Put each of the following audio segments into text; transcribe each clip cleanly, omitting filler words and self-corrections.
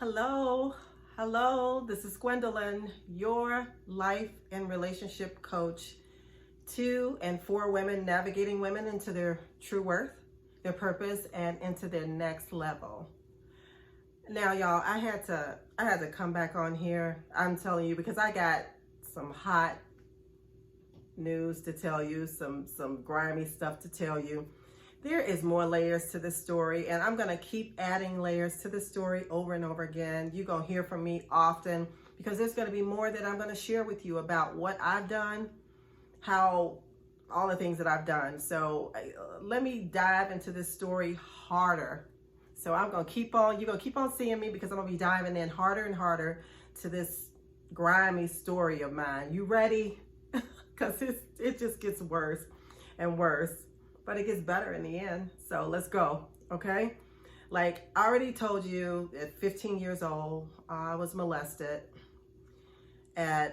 Hello, hello. This is Gwendolyn, your life and relationship coach to and for women navigating women into their true worth, their purpose, and into their next level. Now, y'all, I had to come back on here. I'm telling you because I got some hot news to tell you, some grimy stuff to tell you. There is more layers to this story, and I'm going to keep adding layers to this story over and over again. You're going to hear from me often because there's going to be more that I'm going to share with you about what I've done, how all the things that I've done. So let me dive into this story harder. So I'm going to keep on, you're going to keep on seeing me because I'm going to be diving in harder and harder to this grimy story of mine. You ready? Because it just gets worse and worse. But it gets better in the end. So let's go, okay? Like I already told you, at 15 years old, I was molested. I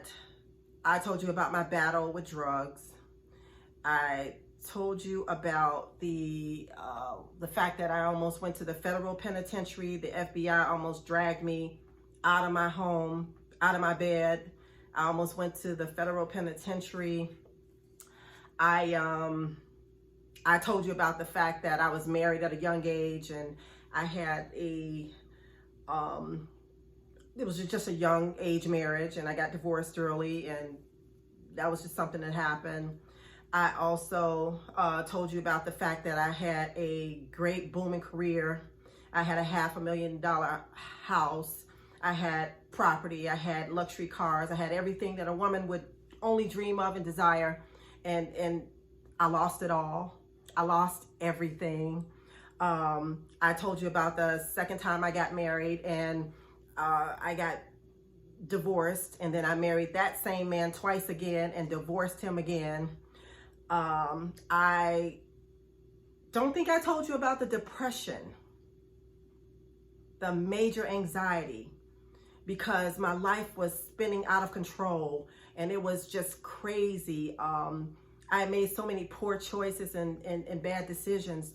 told you about my battle with drugs. I told you about the fact that I almost went to the federal penitentiary. The FBI almost dragged me out of my home, out of my bed. I almost went to the federal penitentiary. I told you about the fact that I was married at a young age and I had it was just a young age marriage and I got divorced early and that was just something that happened. I also told you about the fact that I had a great booming career. I had a $500,000 house. I had property. I had luxury cars. I had everything that a woman would only dream of and desire. And I lost it all. I lost everything. I told you about the second time I got married and I got divorced, and then I married that same man twice again and divorced him again. I don't think I told you about the depression, the major anxiety, because my life was spinning out of control and it was just crazy. I made so many poor choices and bad decisions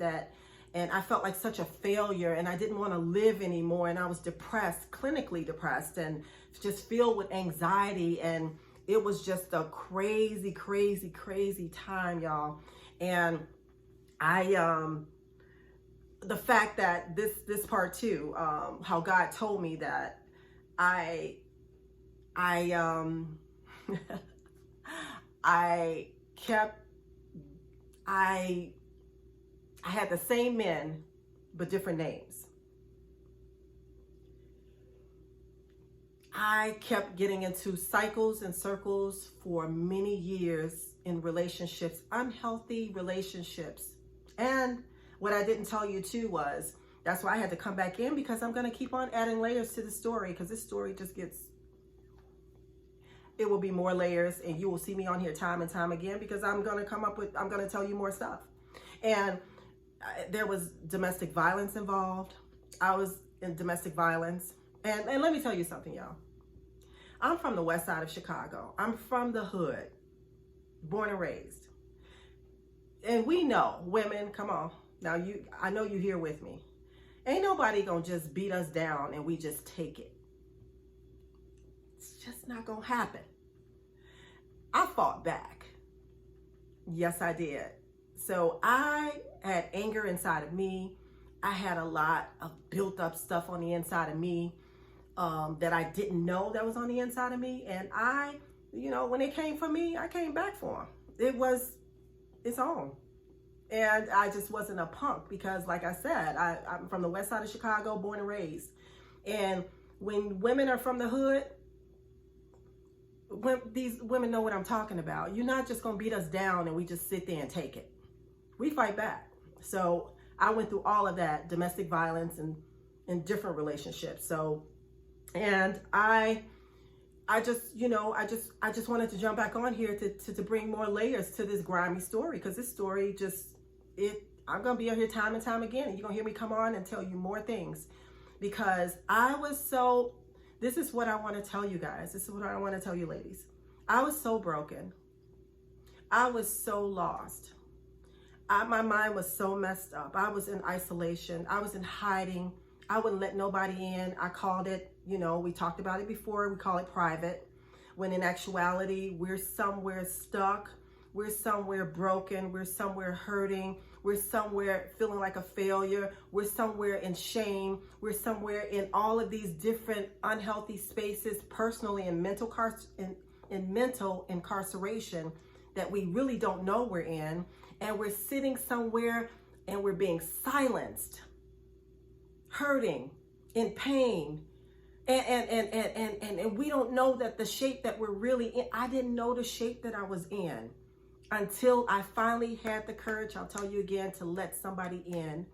and I felt like such a failure and I didn't want to live anymore. And I was depressed, clinically depressed, and just filled with anxiety. And it was just a crazy, crazy, crazy time, y'all. And the fact that this part too, how God told me that I had the same men, but different names. I kept getting into cycles and circles for many years in relationships, unhealthy relationships. And what I didn't tell you too was, that's why I had to come back in, because I'm going to keep on adding layers to the story, because this story just gets, it will be more layers, and you will see me on here time and time again because I'm going to tell you more stuff. And there was domestic violence involved. I was in domestic violence. And let me tell you something, y'all. I'm from the west side of Chicago. I'm from the hood, born and raised. And we know, women, come on. Now, I know you're here with me. Ain't nobody gonna just beat us down and we just take it. It's just not gonna happen. I fought back. Yes, I did. So I had anger inside of me. I had a lot of built up stuff on the inside of me that I didn't know that was on the inside of me. And when it came for me, I came back for him. It's on. And I just wasn't a punk because, like I said, I'm from the west side of Chicago, born and raised. And when women are from the hood, when these women know what I'm talking about. You're not just going to beat us down and we just sit there and take it. We fight back. So I went through all of that, domestic violence and in different relationships. So, and I just wanted to jump back on here to bring more layers to this grimy story, because this story I'm going to be on here time and time again, and you're going to hear me come on and tell you more things, because this is what I want to tell you guys. This is what I want to tell you ladies. I was so broken. I was so lost. My mind was so messed up. I was in isolation. I was in hiding. I wouldn't let nobody in. I called it, we talked about it before, we call it private, when in actuality, we're somewhere stuck, we're somewhere broken, we're somewhere hurting, we're somewhere feeling like a failure, we're somewhere in shame, we're somewhere in all of these different unhealthy spaces, personally and mental incarceration that we really don't know we're in, and we're sitting somewhere and we're being silenced, hurting, in pain, and we don't know that the shape that we're really in. I didn't know the shape that I was in until I finally had the courage, I'll tell you again, to let somebody in.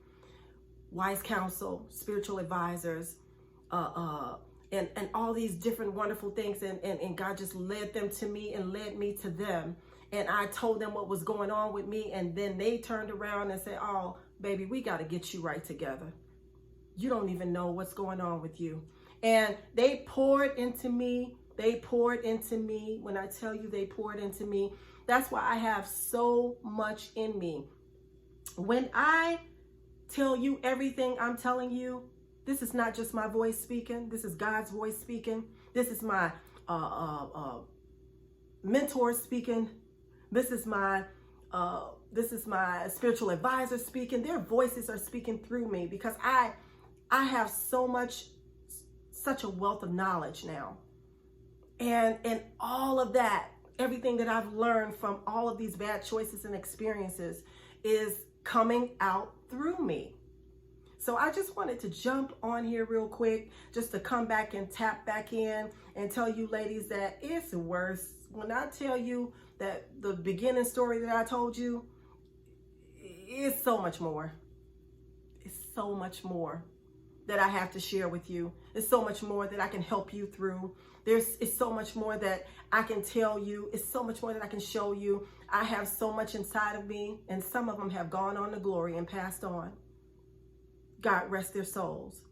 Wise counsel, spiritual advisors, and all these different wonderful things, and God just led them to me and led me to them. And I told them what was going on with me, and then they turned around and said, oh, baby, we got to get you right together. You don't even know what's going on with you. And they poured into me. They poured into me. When I tell you they poured into me, that's why I have so much in me. When I tell you everything I'm telling you, this is not just my voice speaking. This is God's voice speaking. This is my mentor speaking. This is my spiritual advisor speaking. Their voices are speaking through me because I have such a wealth of knowledge now. And all of that, everything that I've learned from all of these bad choices and experiences is coming out through me. So I just wanted to jump on here real quick, just to come back and tap back in and tell you ladies that it's worse. When I tell you that the beginning story that I told you, it's so much more. It's so much more that I have to share with you. It's so much more that I can help you through. It's so much more that I can tell you. It's so much more that I can show you. I have so much inside of me, and some of them have gone on to glory and passed on. God rest their souls.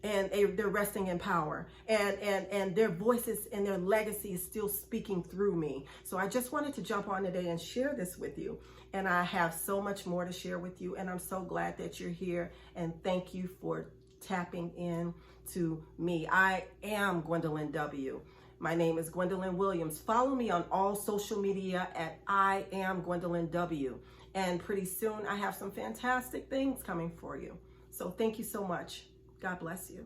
And they're resting in power. And their voices and their legacy is still speaking through me. So I just wanted to jump on today and share this with you. And I have so much more to share with you. And I'm so glad that you're here. And thank you for tapping in to me. I am Gwendolyn W. My name is Gwendolyn Williams. Follow me on all social media at I am Gwendolyn W. And pretty soon I have some fantastic things coming for you. So thank you so much. God bless you.